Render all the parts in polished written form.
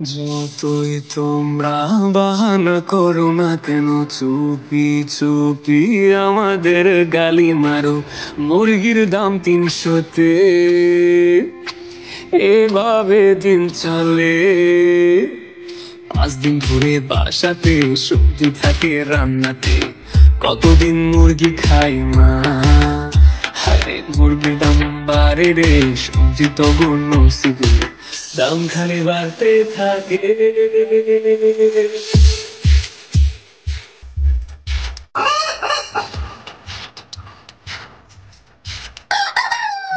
যতই তোমরা বাহানা করো না কেন, চুপি চুপি আমাদের গালি মারো। মুরগির দাম 300-তে, এভাবে দিন চলে। 5 দিন ধরে বাসাতে সবজি থাকে রান্নাতে, কতদিন মুরগি খাই মা। হায় মুরগির দাম বাড়ে রে, সবজি তো নসিবে, দাম খালি বাড়তে থাকে।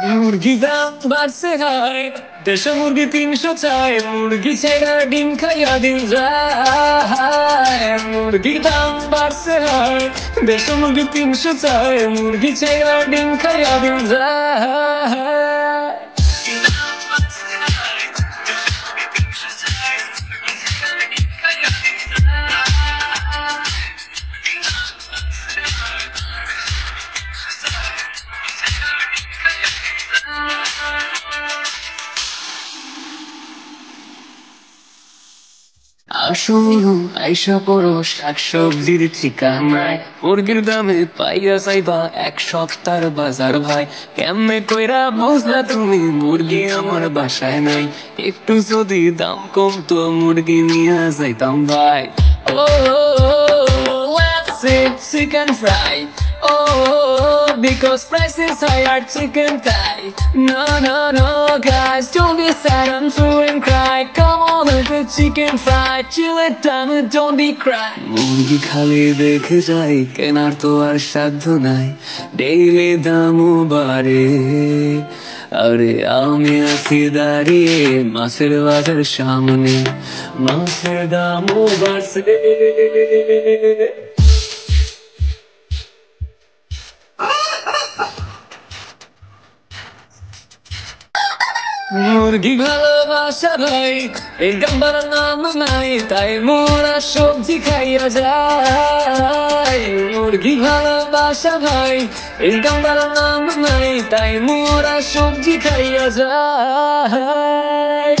মুরগি দাম বাড়ছে হায়, দেশে মুরগি 300 চায়, মুরগি ছেড়া ডিম খাইয়া দিন যায়। মুরগি দাম বাড়ছে হায়, দেশে মুরগি 300 চায়, মুরগি ছেড়া ডিম খাইয়া দিন যায়। আসুন আইসা পড়ো শাকসবজির ঠিকানায়, মুরগির দামে পাইয়া যাইবা 1 সপ্তাহ বাজার ভাই। কেমনে কইরা বুঝলা তুমি মুরগি আমার বাসায় নাই, একটু যদি দাম কমতো মুরগি নিয়ে যাইতাম ভাই। ও let's eat chicken fry. Oh, because price is higher, chicken thigh. No, no, no, guys, don't be sad, I'm doing cry. Come on, with the chicken fry, chill it down, don't be cry. মুরগি খালি দেখে যাই, কেনার তো আর সাধ্য নাই, daily দামও বাড়ে। আরে আমি আছি দাঁড়িয়ে মাছের বাজার সামনে, মাছের দামও বাড়ছে। মুরগি ভালোবাসা ভাই, এই গাম্বার নাম নাই, তাই মোরা সবজি খাইয়া যাই। মুরগি ভালোবাসা ভাই, এই গাম্বার নাম নাই, তাই মোরা সবজি খাইয়া যাই।